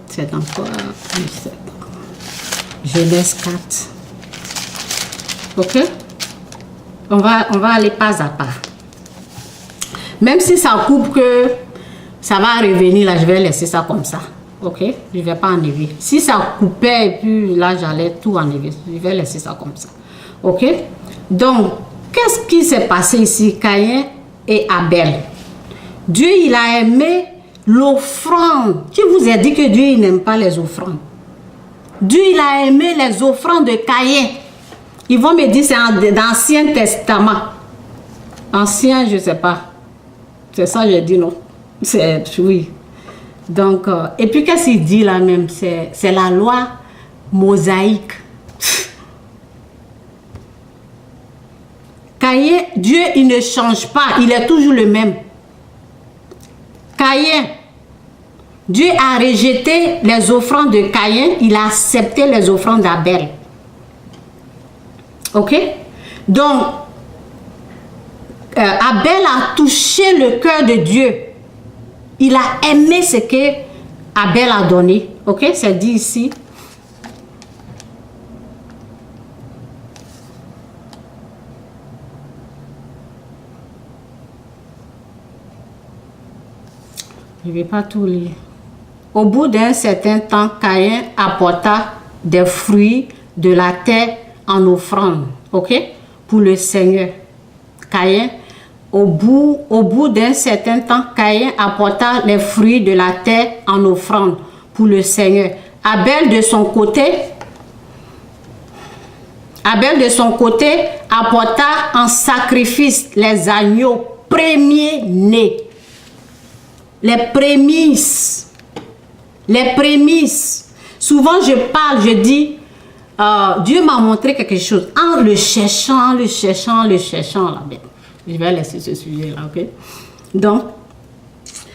C'est encore Genèse 4. Ok? On va aller pas à pas. Même si ça coupe que ça va revenir là, je vais laisser ça comme ça. Ok? Je vais pas enlever. Si ça coupait et puis là, j'allais tout enlever. Je vais laisser ça comme ça. Ok? Donc, qu'est-ce qui s'est passé ici? Caïn et Abel. Dieu, il a aimé l'offrande. Qui vous a dit que Dieu, il n'aime pas les offrandes? Dieu, il a aimé les offrandes de Caïn. Ils vont me dire c'est dans l'Ancien Testament. Ancien, je ne sais pas. C'est ça, j'ai dit non. C'est oui. Donc, et puis qu'est-ce qu'il dit là même? C'est la loi mosaïque. Caïn, Dieu, il ne change pas. Il est toujours le même. Caïn, Dieu a rejeté les offrandes de Caïn. Il a accepté les offrandes d'Abel. Ok? Donc, Abel a touché le cœur de Dieu. Il a aimé ce que Abel a donné. Ok? C'est dit ici. Je ne vais pas tout lire. Au bout d'un certain temps, Caïn apporta des fruits de la terre en offrande. Ok? Pour le Seigneur. Caïn. Au bout d'un certain temps, Caïn apporta les fruits de la terre en offrande pour le Seigneur. Abel de son côté apporta en sacrifice les agneaux premiers-nés. Les prémices. Les prémices. Souvent je parle, je dis, Dieu m'a montré quelque chose. En le cherchant là. Je vais laisser ce sujet-là, ok? Donc,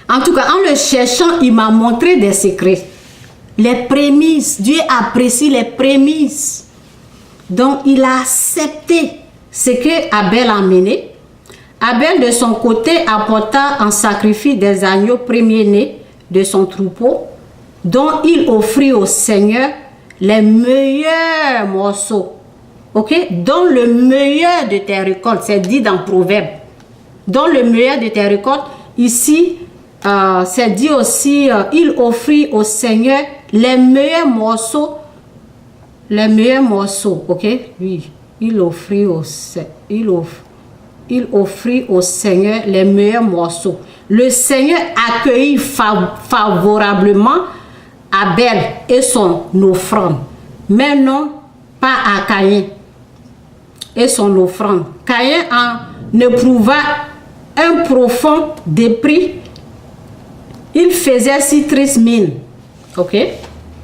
en tout cas, en le cherchant, il m'a montré des secrets. Les prémices. Dieu apprécie les prémices. Donc, il a accepté ce que Abel a mené. Abel, de son côté, apporta en sacrifice des agneaux premiers-nés de son troupeau, dont il offrit au Seigneur les meilleurs morceaux. Ok? Dont le meilleur de tes récoltes, c'est dit dans Proverbe. Dont le meilleur de tes récoltes, ici, c'est dit aussi, il offrit au Seigneur les meilleurs morceaux. Les meilleurs morceaux, ok? Oui, il offrit au Seigneur les meilleurs morceaux. Le Seigneur accueillit favorablement Abel et son offrande, mais non pas à Caïn et son offrande. Caïn en éprouva un profond dépris. Il faisait si triste mine. Ok?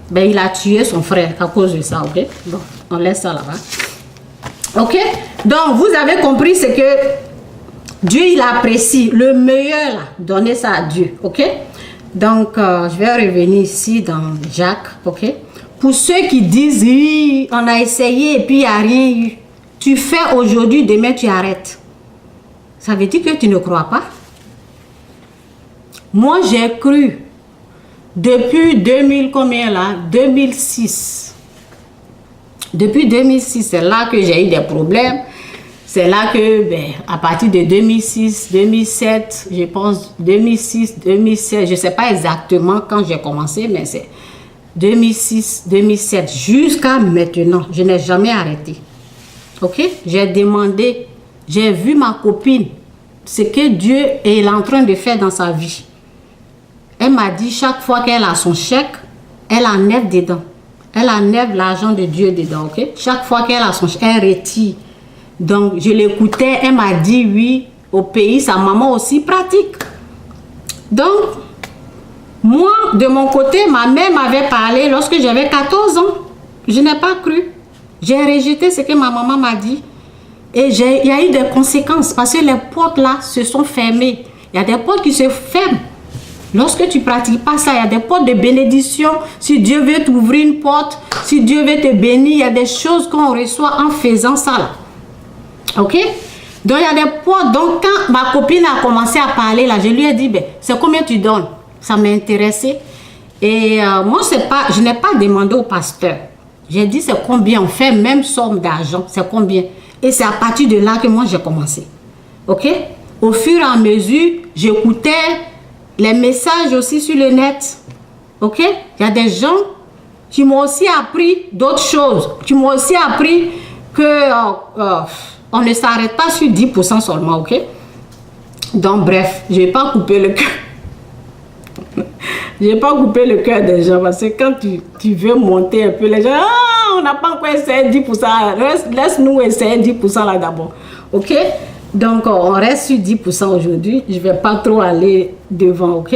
Ben, il a tué son frère à cause de ça. Ok? Bon, on laisse ça là-bas. Ok? Donc, vous avez compris ce que Dieu, il apprécie. Le meilleur, là, donner ça à Dieu. Ok? Donc, je vais revenir ici dans Jacques. Ok? Pour ceux qui disent, oui, on a essayé et puis il n'y a rien eu. Tu fais aujourd'hui, demain tu arrêtes. Ça veut dire que tu ne crois pas? Moi, j'ai cru depuis 2000, combien là? 2006. Depuis 2006, c'est là que j'ai eu des problèmes. C'est là que, ben, à partir de 2006, 2007, je pense 2006, 2007, je ne sais pas exactement quand j'ai commencé, mais c'est 2006, 2007, jusqu'à maintenant. Je n'ai jamais arrêté. Ok? J'ai demandé, j'ai vu ma copine, ce que Dieu est en train de faire dans sa vie. Elle m'a dit, chaque fois qu'elle a son chèque, elle enlève dedans. Elle enlève l'argent de Dieu dedans, ok? Chaque fois qu'elle a son chèque, elle retire. Donc, je l'écoutais, elle m'a dit, oui, au pays, sa maman aussi pratique. Donc, moi, de mon côté, ma mère m'avait parlé lorsque j'avais 14 ans. Je n'ai pas cru. J'ai rejeté ce que ma maman m'a dit. Et il y a eu des conséquences parce que les portes là se sont fermées. Il y a des portes qui se ferment. Lorsque tu ne pratiques pas ça, il y a des portes de bénédiction. Si Dieu veut t'ouvrir une porte, si Dieu veut te bénir, il y a des choses qu'on reçoit en faisant ça là. Ok? Donc, il y a des portes. Donc, quand ma copine a commencé à parler là, je lui ai dit, ben, c'est combien tu donnes? Ça m'a intéressé. Et moi, je n'ai pas demandé au pasteur. J'ai dit, c'est combien on fait, même somme d'argent, c'est combien. Et c'est à partir de là que moi, j'ai commencé. OK? Au fur et à mesure, j'écoutais les messages aussi sur le net. OK? Il y a des gens qui m'ont aussi appris d'autres choses. Qui m'ont aussi appris que on ne s'arrête pas sur 10% seulement. OK? Donc, bref, je n'ai pas coupé le cœur. Je n'ai pas coupé le cœur des gens parce que quand tu veux monter un peu, les gens, on n'a pas encore essayé 10%, laisse-nous essayer 10% là d'abord. OK? Donc, on reste sur 10% aujourd'hui. Je ne vais pas trop aller devant, OK?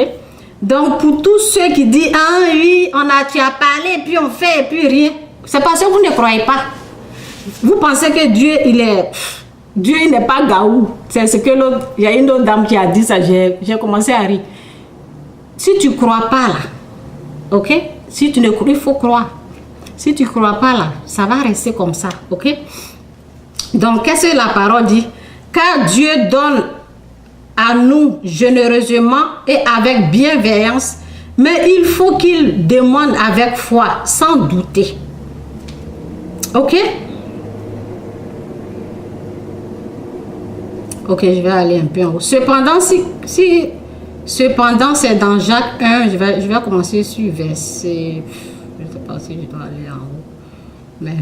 Donc, pour tous ceux qui disent, ah oui, tu as parlé, et puis on fait, et puis rien. C'est parce que vous ne croyez pas. Vous pensez que Dieu, Dieu, il n'est pas gaou. C'est ce que l'autre, il y a une autre dame qui a dit ça, j'ai commencé à rire. Si tu ne crois pas là, ok? Si tu ne crois, il faut croire. Si tu ne crois pas là, ça va rester comme ça, ok? Donc, qu'est-ce que la parole dit? Car Dieu donne à nous généreusement et avec bienveillance, mais il faut qu'il demande avec foi, sans douter. Ok? Ok, je vais aller un peu en haut. Cependant, cependant, c'est dans Jacques 1, je vais commencer sur verset, je ne sais pas si je dois aller en haut, mais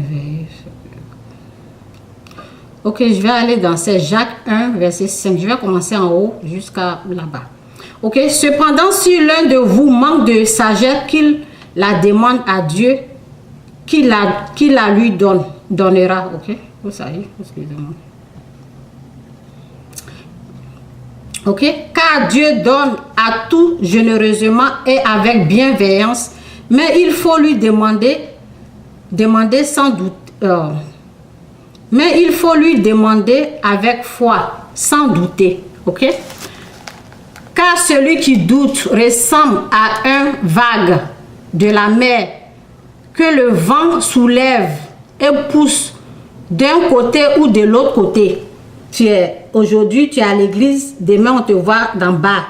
ok, je vais aller dans Jacques 1, verset 5, je vais commencer en haut jusqu'à là-bas. Ok, cependant, si l'un de vous manque de sagesse, qu'il la demande à Dieu, qu'il la lui donnera. Ok, vous savez, excusez-moi. Ok, car Dieu donne à tout généreusement et avec bienveillance, mais il faut lui demander sans doute, mais il faut lui demander avec foi, sans douter. Ok, car celui qui doute ressemble à un vague de la mer que le vent soulève et pousse d'un côté ou de l'autre côté. Aujourd'hui, tu es à l'église, demain on te voit d'en bas.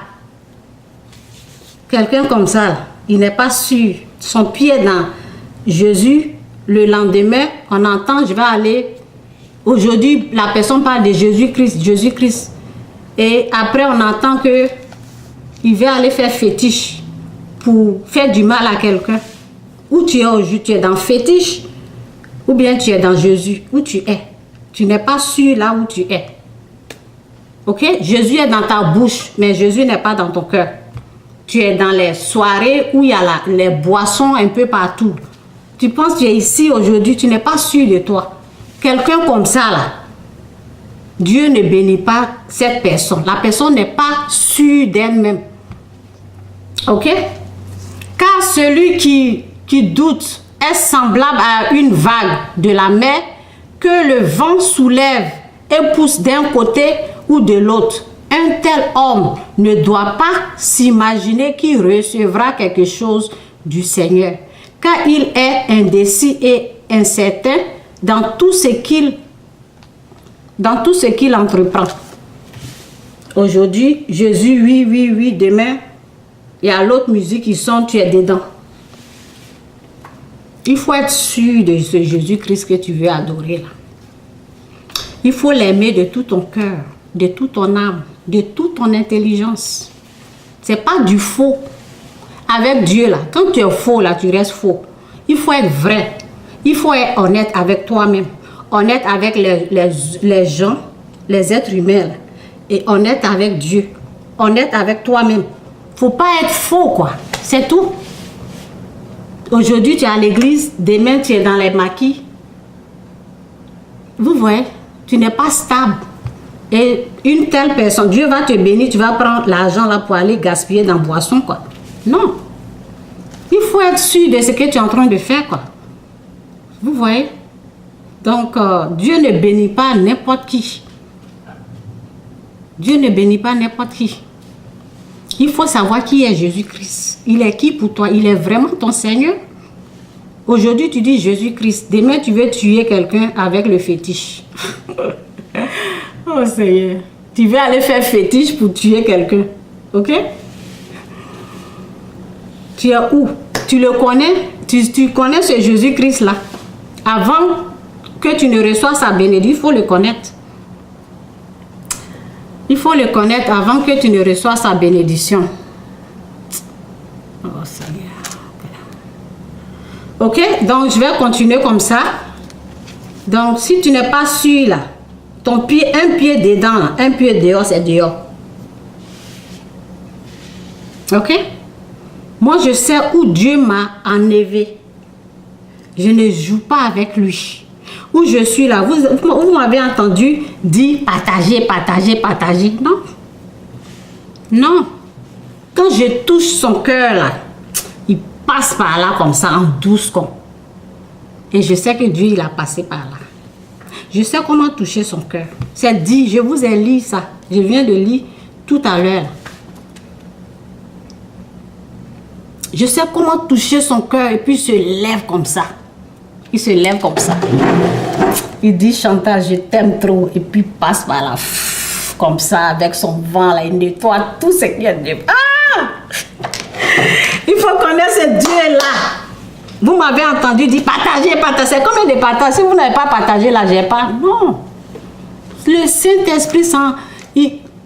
Quelqu'un comme ça, il n'est pas sûr. Son pied dans Jésus, le lendemain, on entend, je vais aller. Aujourd'hui, la personne parle de Jésus-Christ, Jésus-Christ. Et après, on entend que il va aller faire fétiche pour faire du mal à quelqu'un. Où tu es aujourd'hui, tu es dans fétiche ou bien tu es dans Jésus, où tu es. Tu n'es pas sûr là où tu es. Ok? Jésus est dans ta bouche, mais Jésus n'est pas dans ton cœur. Tu es dans les soirées où il y a les boissons un peu partout. Tu penses que tu es ici aujourd'hui, tu n'es pas sûr de toi. Quelqu'un comme ça là, Dieu ne bénit pas cette personne. La personne n'est pas sûre d'elle-même. Ok? Car celui qui doute est semblable à une vague de la mer que le vent soulève et pousse d'un côté ou de l'autre. Un tel homme ne doit pas s'imaginer qu'il recevra quelque chose du Seigneur, car il est indécis et incertain dans tout ce qu'il entreprend. Aujourd'hui, Jésus, oui, oui, oui, demain, il y a l'autre musique qui sonne, tu es dedans. Il faut être sûr de ce Jésus-Christ que tu veux adorer là. Il faut l'aimer de tout ton cœur, de toute ton âme, de toute ton intelligence. Ce n'est pas du faux. Avec Dieu là, quand tu es faux là, tu restes faux. Il faut être vrai. Il faut être honnête avec toi-même. Honnête avec les gens, les êtres humains là, et honnête avec Dieu. Honnête avec toi-même. Il ne faut pas être faux quoi. C'est tout. Aujourd'hui, tu es à l'église, demain, tu es dans les maquis. Vous voyez, tu n'es pas stable. Et une telle personne, Dieu va te bénir, tu vas prendre l'argent là pour aller gaspiller dans la boisson, quoi. Non. Il faut être sûr de ce que tu es en train de faire, quoi. Vous voyez? Donc, Dieu ne bénit pas n'importe qui. Dieu ne bénit pas n'importe qui. Il faut savoir qui est Jésus-Christ. Il est qui pour toi? Il est vraiment ton Seigneur? Aujourd'hui, tu dis Jésus-Christ. Demain, tu veux tuer quelqu'un avec le fétiche. Oh Seigneur. Tu veux aller faire fétiche pour tuer quelqu'un. Ok? Tu es où? Tu le connais? Tu connais ce Jésus-Christ-là? Avant que tu ne reçoives sa bénédiction, il faut le connaître. Il faut le connaître avant que tu ne reçoives sa bénédiction. Oh Seigneur. Ok, donc je vais continuer comme ça. Donc si tu n'es pas sûr là, ton pied, un pied dedans, là, un pied dehors, c'est dehors. Ok? Moi je sais où Dieu m'a enlevé. Je ne joue pas avec lui. Où je suis là, vous m'avez entendu dire partager, partager, partager. Non. Non. Quand je touche son cœur là, il passe par là comme ça, en douce comme. Et je sais que Dieu, il a passé par là. Je sais comment toucher son cœur. C'est dit, je vous ai lu ça. Je viens de lire tout à l'heure. Je sais comment toucher son cœur et puis il se lève comme ça. Il se lève comme ça. Il dit, Chantal, je t'aime trop. Et puis il passe par là, comme ça, avec son vent là, il nettoie tout ce qu'il y a de... Ah! Il faut connaître ce Dieu-là. Vous m'avez entendu dire partager, partager. C'est combien de partages? Si vous n'avez pas partagé là, j'ai pas. Non. Le Saint-Esprit,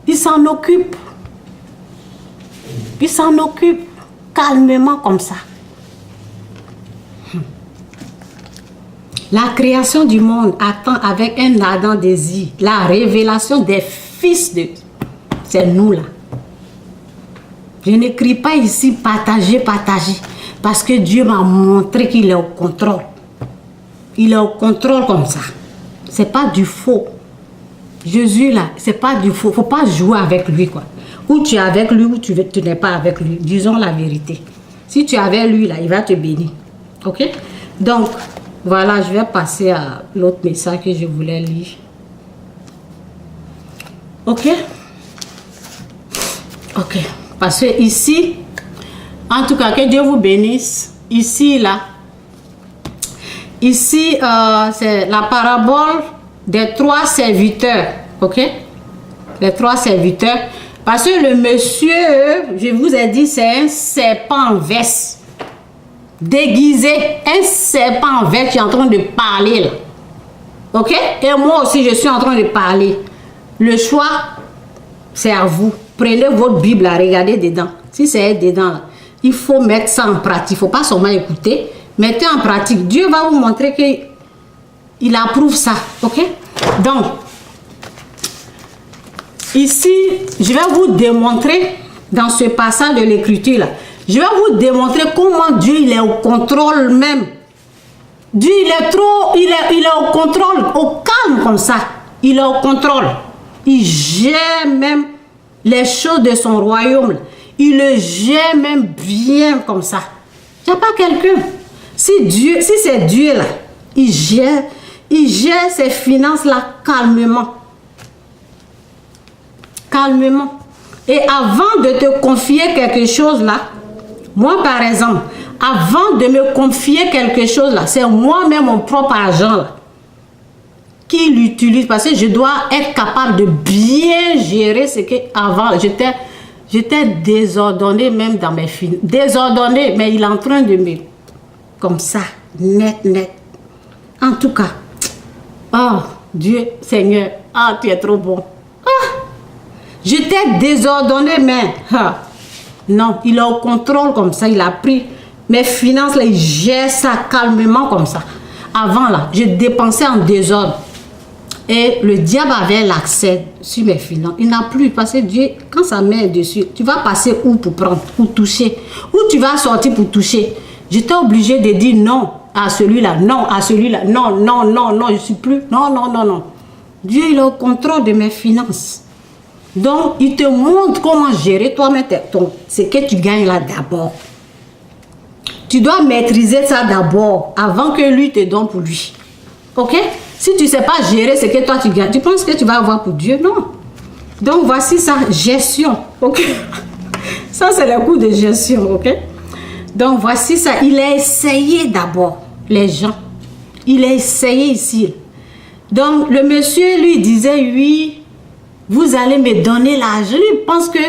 il s'en occupe. Il s'en occupe calmement comme ça. La création du monde attend avec un ardent désir la révélation des fils de Dieu. C'est nous là. Je n'écris pas ici partager, partager. Parce que Dieu m'a montré qu'il est au contrôle. Il est au contrôle comme ça. C'est pas du faux. Jésus là, c'est pas du faux. Faut pas jouer avec lui quoi. Ou tu es avec lui ou tu n'es pas avec lui. Disons la vérité. Si tu es avec lui là, il va te bénir. Ok? Donc, voilà, je vais passer à l'autre message que je voulais lire. Ok? Ok. Parce que ici, en tout cas, que Dieu vous bénisse. Ici, là. Ici, c'est la parabole des 3 serviteurs. Ok? Les 3 serviteurs. Parce que le monsieur, je vous ai dit, c'est un serpent en veste. Déguisé, un serpent en veste qui est en train de parler là. Ok? Et moi aussi je suis en train de parler. Le choix, c'est à vous. Prenez votre Bible à regarder dedans. Si c'est dedans là, il faut mettre ça en pratique. Il ne faut pas seulement écouter. Mettez en pratique. Dieu va vous montrer qu'il approuve ça. Ok? Donc, ici, je vais vous démontrer dans ce passage de l'écriture là. Je vais vous démontrer comment Dieu il est au contrôle même. Dieu il est au contrôle, au calme comme ça. Il est au contrôle. Il gère même les choses de son royaume. Il le gère même bien comme ça. Il n'y a pas quelqu'un. Si c'est Dieu là, il gère ses finances là calmement. Calmement. Et avant de te confier quelque chose là, moi, par exemple, avant de me confier quelque chose là, c'est moi-même mon propre argent là, qui l'utilise parce que je dois être capable de bien gérer ce que avant j'étais désordonnée même dans mes finances. Désordonnée, mais il est en train de me... Comme ça, net. En tout cas, oh Dieu, Seigneur, ah, tu es trop bon. Ah, j'étais désordonnée, mais... Ah, non, il est au contrôle comme ça. Il a pris mes finances, là, il gère ça calmement comme ça. Avant, là, je dépensais en désordre. Et le diable avait l'accès sur mes finances. Il n'a plus, parce que Dieu, quand sa main est dessus, tu vas passer où pour prendre, pour toucher? Où tu vas sortir pour toucher? J'étais obligée de dire non à celui-là, non à celui-là, non, je ne suis plus, non. Dieu, il est au contrôle de mes finances. Donc, il te montre comment gérer toi-même ce que tu gagnes là d'abord. Tu dois maîtriser ça d'abord avant que lui te donne pour lui. Ok? Si tu ne sais pas gérer ce que toi tu gagnes, tu penses que tu vas avoir pour Dieu? Non. Donc, voici ça, gestion. Ok? Ça, c'est le coup de gestion. Ok? Donc, voici ça. Il a essayé d'abord, les gens. Il a essayé ici. Donc, le monsieur lui disait, oui, vous allez me donner l'argent. Lui pense que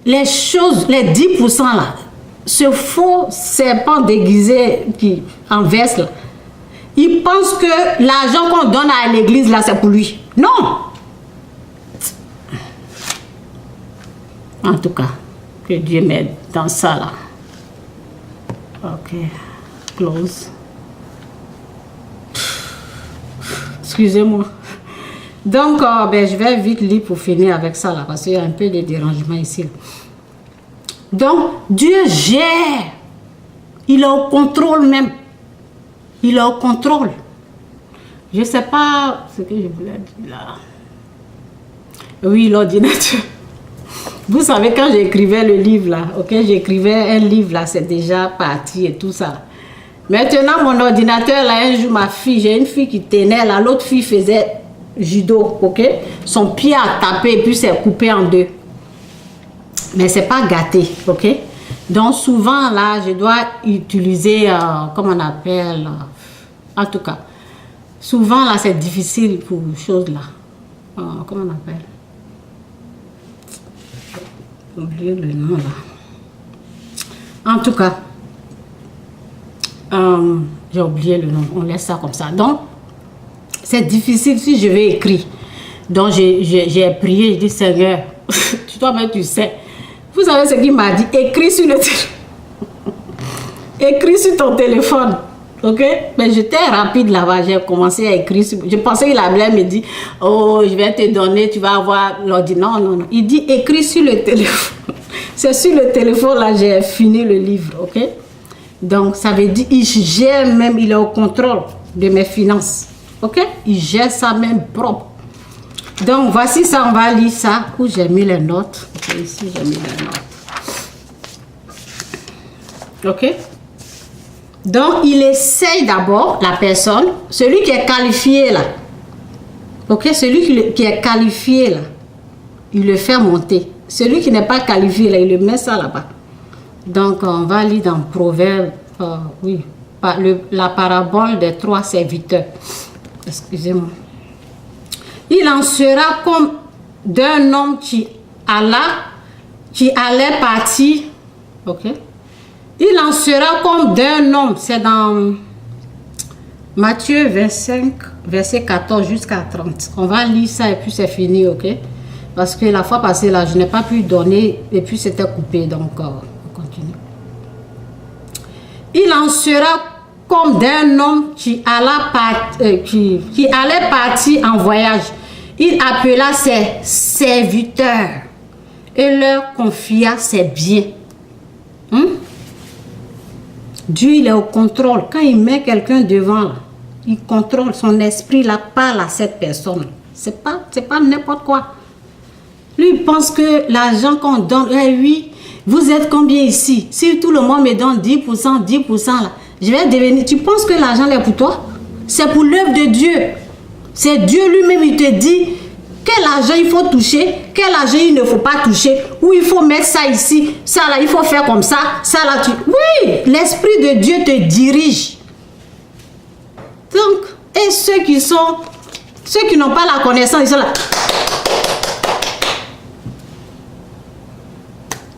les choses, les 10% là, ce faux serpent déguisé qui en veste là, il pense que l'argent qu'on donne à l'église là, c'est pour lui. Non. En tout cas, que Dieu m'aide dans ça là. Ok, close. Excusez-moi. Donc, ben, je vais vite lire pour finir avec ça là, parce qu'il y a un peu de dérangement ici. Donc, Dieu gère. Il est au contrôle même. Il est au contrôle. Je ne sais pas ce que je voulais dire là. Oui, l'ordinateur. Vous savez, quand j'écrivais le livre là, ok, j'écrivais un livre là, c'est déjà parti et tout ça. Maintenant, mon ordinateur là, un jour, ma fille, j'ai une fille qui tenait là, l'autre fille faisait judo, ok. Son pied a tapé et puis c'est coupé en deux. Mais c'est pas gâté, ok. Donc souvent là, je dois utiliser, comment on appelle, en tout cas, souvent là, c'est difficile pour choses là. Comment on appelle? J'ai oublié le nom là. En tout cas, j'ai oublié le nom. On laisse ça comme ça. Donc, c'est difficile si je vais écrire. Donc, j'ai prié, j'ai dit, Seigneur, tu dois mettre, tu sais. Vous savez ce qu'il m'a dit? Écris sur le écris sur ton téléphone. Ok? Mais j'étais rapide là-bas. J'ai commencé à écrire. Je pensais qu'il allait me dire, oh, je vais te donner, tu vas avoir l'ordi. Non, non, non. Il dit, écris sur le téléphone. C'est sur le téléphone, là, j'ai fini le livre. Ok? Donc, ça veut dire, il gère même, il est au contrôle de mes finances. Ok? Il gère ça même propre. Donc, voici ça, on va lire ça. Où j'ai mis les notes. Okay, ici, j'ai mis les notes. Ok? Donc, il essaye d'abord, la personne, celui qui est qualifié là. Ok? Celui qui est qualifié là, il le fait monter. Celui qui n'est pas qualifié là, il le met ça là-bas. Donc, on va lire dans Proverbe, oui, la parabole des 3 serviteurs. Excusez-moi. Il en sera comme d'un homme qui allait partir. Ok. Il en sera comme d'un homme. C'est dans Matthieu 25, verset 14 jusqu'à 30. On va lire ça et puis c'est fini, ok? Parce que la fois passée, là, je n'ai pas pu donner et puis c'était coupé. Donc, on continue. Il en sera comme d'un homme qui allait partir en voyage. Il appela ses serviteurs et leur confia ses biens. Dieu, il est au contrôle. Quand il met quelqu'un devant, là, il contrôle son esprit, là, parle à cette personne. C'est pas n'importe quoi. Lui, il pense que l'argent qu'on donne, oui, vous êtes combien ici? Si tout le monde me donne 10%, 10%, là, je vais devenir... Tu penses que l'argent est pour toi? C'est pour l'œuvre de Dieu. C'est Dieu lui-même, il te dit quel argent il faut toucher, quel argent il ne faut pas toucher, ou il faut mettre ça ici, ça là, il faut faire comme ça, ça là, Oui, l'Esprit de Dieu te dirige. Donc, et ceux qui n'ont pas la connaissance, ils sont là.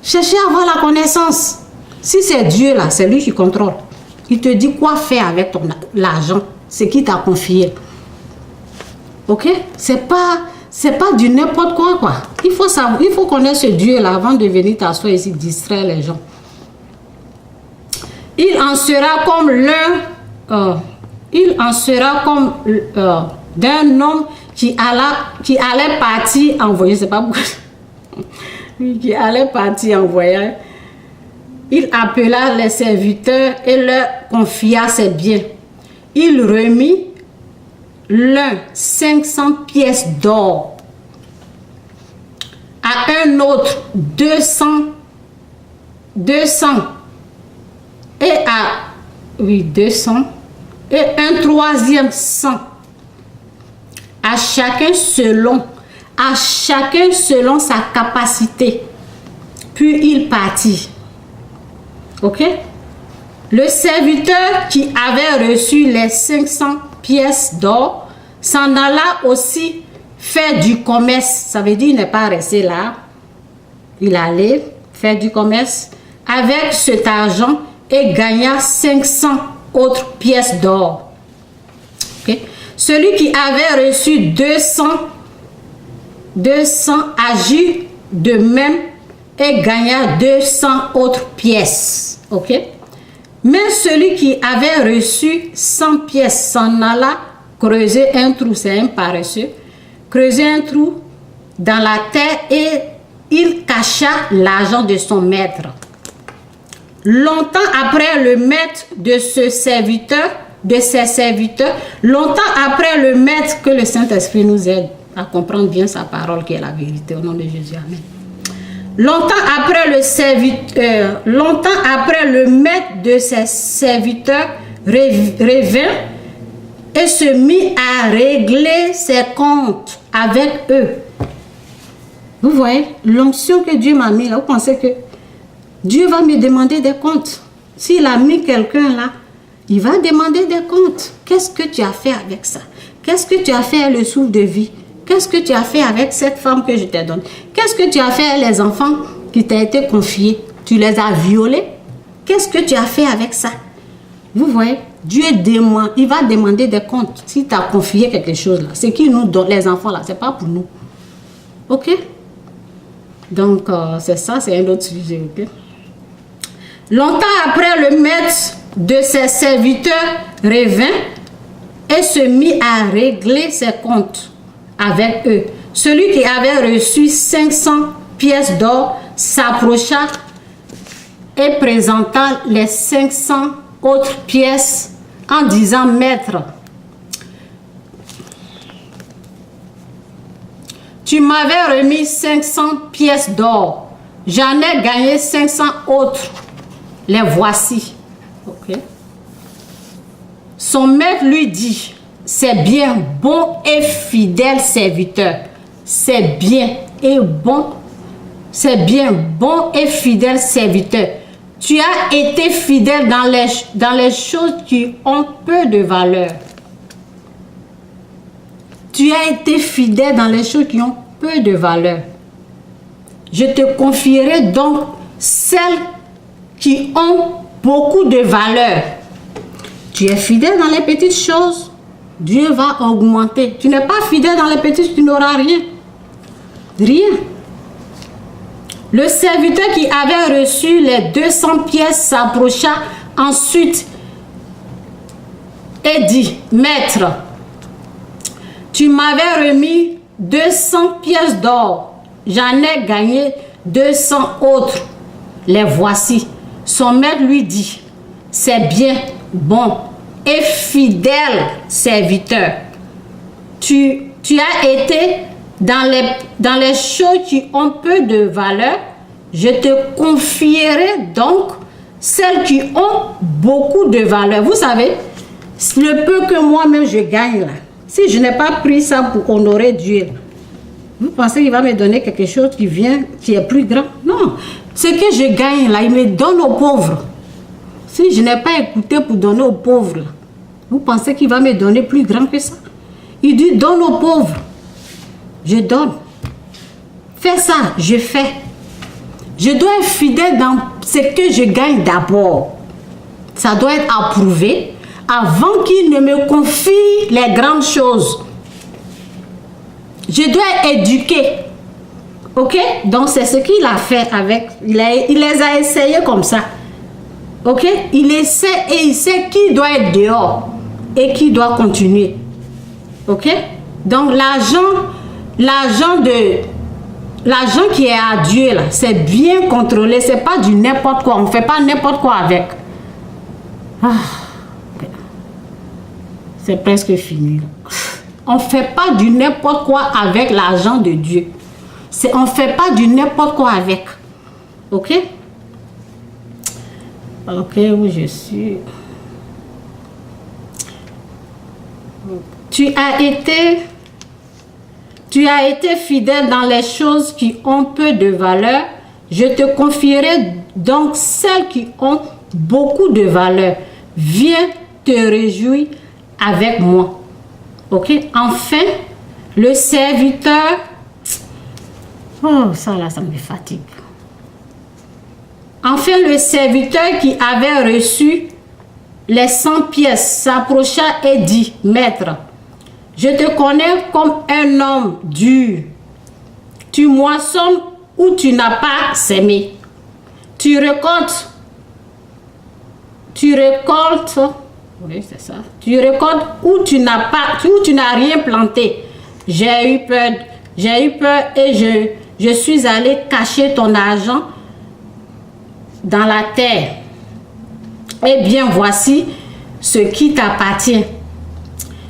Cherchez à avoir la connaissance. Si c'est Dieu là, c'est lui qui contrôle. Il te dit quoi faire avec l'argent, ce qu'il t'a confié. Ok? C'est pas du n'importe quoi. Il faut savoir, il faut connaître ce Dieu là avant de venir t'asseoir ici, distraire les gens. Il en sera comme d'un homme qui allait partir en voyage. Je sais pas pourquoi. Qui allait partir en voyage. Il appela les serviteurs et leur confia ses biens. Il remit l'un 500 pièces d'or, à un autre 200 et un troisième 100, à chacun selon sa capacité. Puis il partit. Ok? Le serviteur qui avait reçu les 500 pièces d'or s'en alla aussi faire du commerce. Ça veut dire qu'il n'est pas resté là. Il allait faire du commerce avec cet argent et gagna 500 autres pièces d'or. Okay? Celui qui avait reçu 200 agit de même et gagna 200 autres pièces. Ok? Mais celui qui avait reçu 100 pièces s'en alla creuser un trou, c'est un paresseux, creuser un trou dans la terre et il cacha l'argent de son maître. Longtemps après, le maître de ses serviteurs, longtemps après le maître, que le Saint-Esprit nous aide à comprendre bien sa parole qui est la vérité, au nom de Jésus, amen. Longtemps après le maître de ses serviteurs revint et se mit à régler ses comptes avec eux. Vous voyez, l'onction que Dieu m'a mis là, vous pensez que Dieu va me demander des comptes? S'il a mis quelqu'un là, il va demander des comptes. Qu'est-ce que tu as fait avec ça? Qu'est-ce que tu as fait avec le souffle de vie? Qu'est-ce que tu as fait avec cette femme que je t'ai donnée? Qu'est-ce que tu as fait avec les enfants qui t'ont été confiés? Tu les as violés? Qu'est-ce que tu as fait avec ça? Vous voyez, Dieu demande, il va demander des comptes. Si tu as confié quelque chose là, c'est qui nous donne, les enfants là, c'est pas pour nous. Ok? Donc, c'est ça, c'est un autre sujet. Ok? Longtemps après, le maître de ses serviteurs revint et se mit à régler ses comptes avec eux. Celui qui avait reçu 500 pièces d'or s'approcha et présenta les 500 autres pièces en disant: Maître, tu m'avais remis 500 pièces d'or, j'en ai gagné 500 autres, les voici. Okay. Son maître lui dit: c'est bien, bon et fidèle serviteur. C'est bien et bon. C'est bien, bon et fidèle serviteur. Tu as été fidèle dans les choses qui ont peu de valeur. Tu as été fidèle dans les choses qui ont peu de valeur. Je te confierai donc celles qui ont beaucoup de valeur. Tu es fidèle dans les petites choses, Dieu va augmenter. Tu n'es pas fidèle dans les petites, tu n'auras rien. Rien. Le serviteur qui avait reçu les 200 pièces s'approcha ensuite et dit: Maître, tu m'avais remis 200 pièces d'or, j'en ai gagné 200 autres, les voici. Son maître lui dit: c'est bien, bon et fidèle serviteur. Tu as été dans les choses qui ont peu de valeur. Je te confierai donc celles qui ont beaucoup de valeur. Vous savez, le peu que moi-même je gagne là, si je n'ai pas pris ça pour honorer Dieu, vous pensez qu'il va me donner quelque chose qui est plus grand? Non. Ce que je gagne là, il me donne aux pauvres. Si je n'ai pas écouté pour donner aux pauvres, là, vous pensez qu'il va me donner plus grand que ça? Il dit: donne aux pauvres. Je donne. Fais ça, je fais. Je dois être fidèle dans ce que je gagne d'abord. Ça doit être approuvé avant qu'il ne me confie les grandes choses. Je dois être éduqué. Ok? Donc c'est ce qu'il a fait avec. Il les a essayés comme ça. Ok? Il essaie et il sait qui doit être dehors et qui doit continuer. Ok? Donc l'argent qui est à Dieu là, c'est bien contrôlé, c'est pas du n'importe quoi. On fait pas n'importe quoi avec. C'est presque fini. On fait pas du n'importe quoi avec l'argent de Dieu. On fait pas du n'importe quoi avec. Ok? Ok, où je suis. Tu as été fidèle dans les choses qui ont peu de valeur. Je te confierai donc celles qui ont beaucoup de valeur. Viens te réjouir avec moi. Ok? Enfin, le serviteur... Oh, ça là, ça me fatigue. Enfin, le serviteur qui avait reçu les 100 pièces s'approcha et dit, Maître, je te connais comme un homme dur. Tu moissonnes où tu n'as pas sémé. Tu récoltes, oui, c'est ça. Tu récoltes où tu n'as rien planté. J'ai eu peur et je suis allé cacher ton argent dans la terre. Eh bien, voici ce qui t'appartient.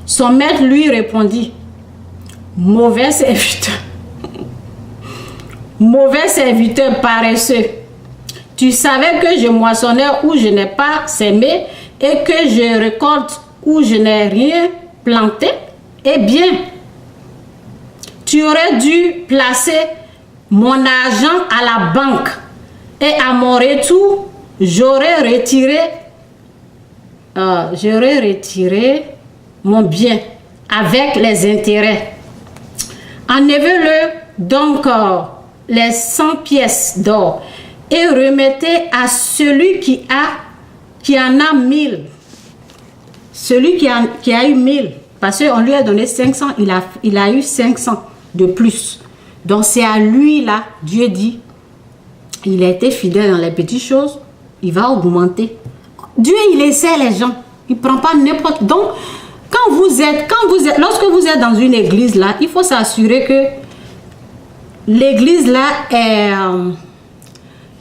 Son maître lui répondit, mauvais serviteur, mauvais serviteur paresseux. Tu savais que je moissonnais où je n'ai pas sémé et que je récolte où je n'ai rien planté. Eh bien, tu aurais dû placer mon argent à la banque et à mon retour, j'aurais retiré mon bien avec les intérêts. Enlevez-le donc les 100 pièces d'or et remettez à celui qui en a 1000. Celui qui a eu 1000, parce qu'on lui a donné 500, il a eu 500 de plus. Donc c'est à lui là, Dieu dit, il a été fidèle dans les petites choses, il va augmenter. Dieu, il essaie les gens, il ne prend pas n'importe. Donc, lorsque vous êtes dans une église là, il faut s'assurer que l'église là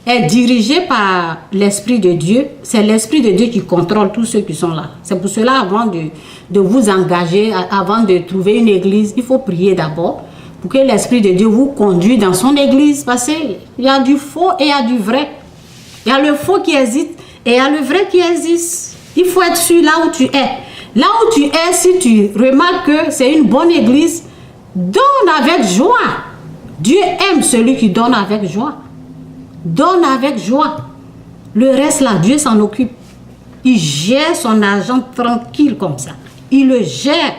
est dirigée par l'Esprit de Dieu. C'est l'Esprit de Dieu qui contrôle tous ceux qui sont là. C'est pour cela, avant de vous engager, avant de trouver une église, il faut prier d'abord pour que l'Esprit de Dieu vous conduise dans son église. Parce qu'il y a du faux et il y a du vrai. Il y a le faux qui existe et il y a le vrai qui existe. Il faut être sûr là où tu es. Là où tu es, si tu remarques que c'est une bonne église, donne avec joie. Dieu aime celui qui donne avec joie. Donne avec joie. Le reste là, Dieu s'en occupe. Il gère son argent tranquille comme ça. Il le gère.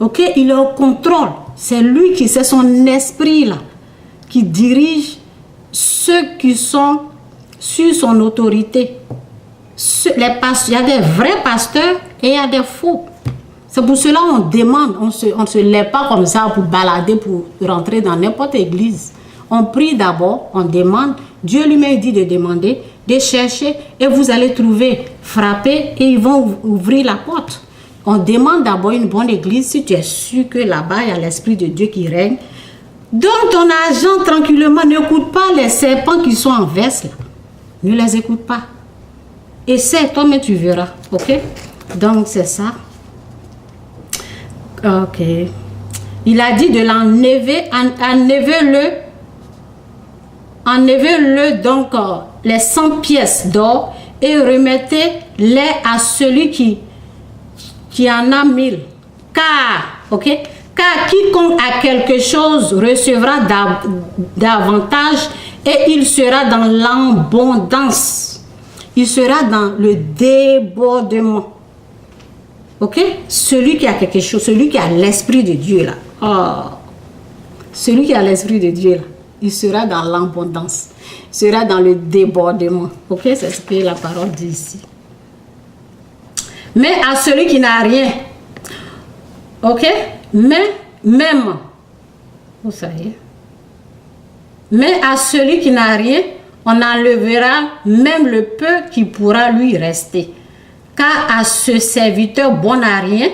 Ok? Il est au contrôle. C'est lui c'est son esprit là qui dirige ceux qui sont sur son autorité. Il y a des vrais pasteurs et il y a des faux. C'est pour cela qu'on demande, on se lève pas comme ça pour balader, pour rentrer dans n'importe quelle église. On prie d'abord, on demande. Dieu lui-même dit de demander, de chercher et vous allez trouver, frapper et ils vont ouvrir la porte. On demande d'abord une bonne église si tu es sûr que là-bas il y a l'Esprit de Dieu qui règne. Donne ton argent tranquillement, n'écoute pas les serpents qui sont en verse là. Ne les écoute pas. Essaie, toi-même tu verras. Ok? Donc c'est ça. Ok. Il a dit de l'enlever, enlevez-le donc les 100 pièces d'or et remettez-les à celui qui en a 1000. Car quiconque a quelque chose recevra davantage et il sera dans l'abondance. Il sera dans le débordement. Ok? Celui qui a quelque chose, celui qui a l'Esprit de Dieu là. Oh. Celui qui a l'Esprit de Dieu là, il sera dans l'abondance. Il sera dans le débordement. Ok? C'est ce que la parole dit ici. Mais à celui qui n'a rien. Ok? Mais à celui qui n'a rien, on enlèvera même le peu qui pourra lui rester. Car à ce serviteur bon à rien,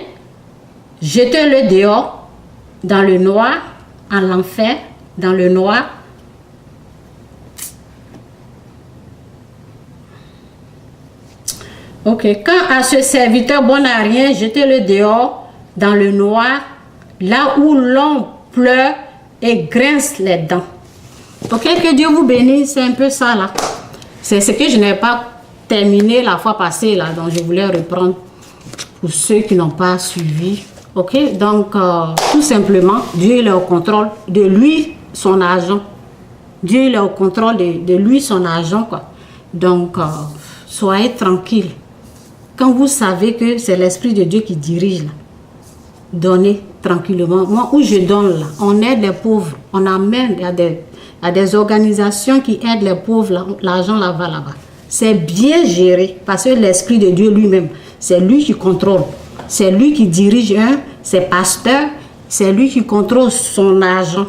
jetez-le dehors, dans le noir, en l'enfer, dans le noir. Ok, quand à ce serviteur bon à rien, jetez-le dehors, dans le noir, là où l'on pleure et grince les dents. Ok, que Dieu vous bénisse, c'est un peu ça là. C'est ce que je n'ai pas terminé la fois passée là, donc je voulais reprendre pour ceux qui n'ont pas suivi. Ok, donc tout simplement, Dieu il est au contrôle de lui, son argent. Dieu il est au contrôle de lui, son argent quoi. Donc, soyez tranquille. Quand vous savez que c'est l'Esprit de Dieu qui dirige là, donnez tranquillement. Moi, où je donne là, on aide les pauvres, on amène, il Il y a des organisations qui aident les pauvres, l'argent là-bas, là-bas. C'est bien géré parce que l'Esprit de Dieu lui-même, c'est lui qui contrôle. C'est lui qui dirige ses pasteurs, c'est lui qui contrôle son argent.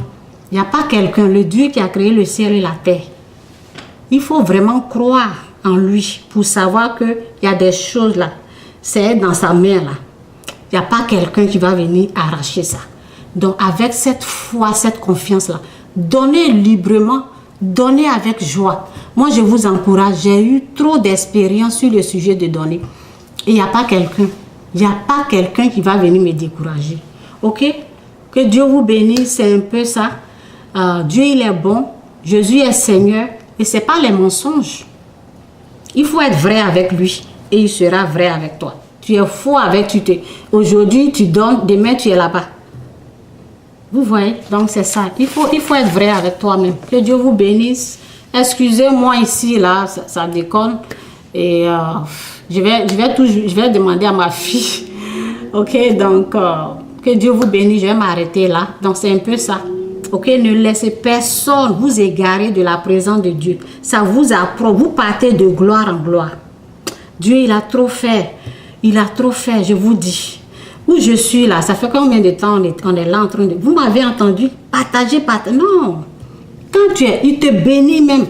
Il n'y a pas quelqu'un, le Dieu qui a créé le ciel et la terre. Il faut vraiment croire en lui pour savoir qu'il y a des choses là. C'est dans sa main là. Il n'y a pas quelqu'un qui va venir arracher ça. Donc avec cette foi, cette confiance là, donnez librement, donnez avec joie. Moi je vous encourage, j'ai eu trop d'expérience sur le sujet de donner. Et il n'y a pas quelqu'un. Il n'y a pas quelqu'un qui va venir me décourager. Ok? Que Dieu vous bénisse, c'est un peu ça. Dieu il est bon, Jésus est Seigneur. Et ce n'est pas les mensonges. Il faut être vrai avec lui et il sera vrai avec toi. Tu es faux avec aujourd'hui tu donnes, demain tu es là-bas. Vous voyez? Donc c'est ça. Il faut être vrai avec toi-même. Que Dieu vous bénisse. Excusez-moi ici, là, ça déconne. Et je vais demander à ma fille. Ok, donc que Dieu vous bénisse. Je vais m'arrêter là. Donc c'est un peu ça. Ok, ne laissez personne vous égarer de la présence de Dieu. Ça vous apprend, vous partez de gloire en gloire. Dieu, il a trop fait. Il a trop fait, je vous dis. Où je suis là, ça fait combien de temps on est là en train de... Vous m'avez entendu? Partagez. Non. Quand tu es, il te bénit même.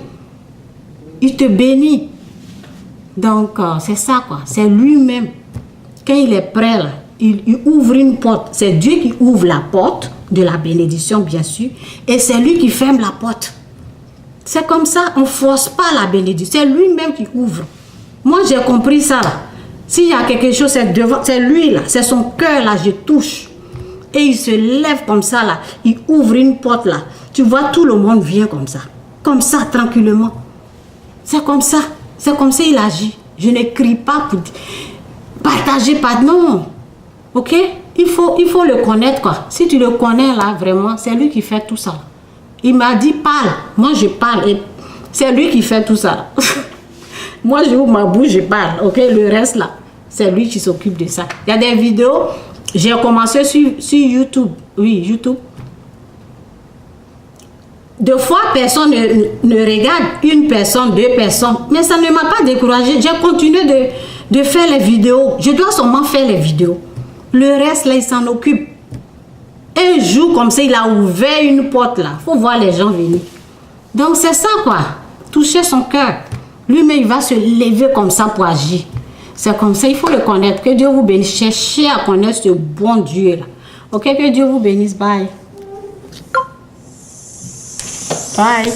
Il te bénit. Donc, c'est ça quoi. C'est lui-même. Quand il est prêt là, il ouvre une porte. C'est Dieu qui ouvre la porte de la bénédiction, bien sûr. Et c'est lui qui ferme la porte. C'est comme ça, on ne force pas la bénédiction. C'est lui-même qui ouvre. Moi, j'ai compris ça là. S'il y a quelque chose, c'est lui là. C'est son cœur là, je touche. Et il se lève comme ça là. Il ouvre une porte là. Tu vois, tout le monde vient comme ça. Comme ça, tranquillement. C'est comme ça. C'est comme ça il agit. Je ne crie pas pour partager, pas. Non. Ok? Il faut le connaître quoi. Si tu le connais là, vraiment, c'est lui qui fait tout ça. Il m'a dit parle. Moi je parle. Et c'est lui qui fait tout ça. Moi je ouvre ma bouche, je parle. Ok? Le reste là, c'est lui qui s'occupe de ça. Il y a des vidéos. J'ai commencé sur YouTube. Oui, YouTube. Deux fois, personne ne regarde. Une personne, deux personnes. Mais ça ne m'a pas découragé. J'ai continué de faire les vidéos. Je dois seulement faire les vidéos. Le reste, là, il s'en occupe. Un jour, comme ça, il a ouvert une porte, là. Il faut voir les gens venir. Donc, c'est ça, quoi. Toucher son cœur. Lui-même, il va se lever comme ça pour agir. C'est comme ça, il faut le connaître. Que Dieu vous bénisse. Cherchez à connaître ce bon Dieu, là. Ok, que Dieu vous bénisse. Bye. Bye.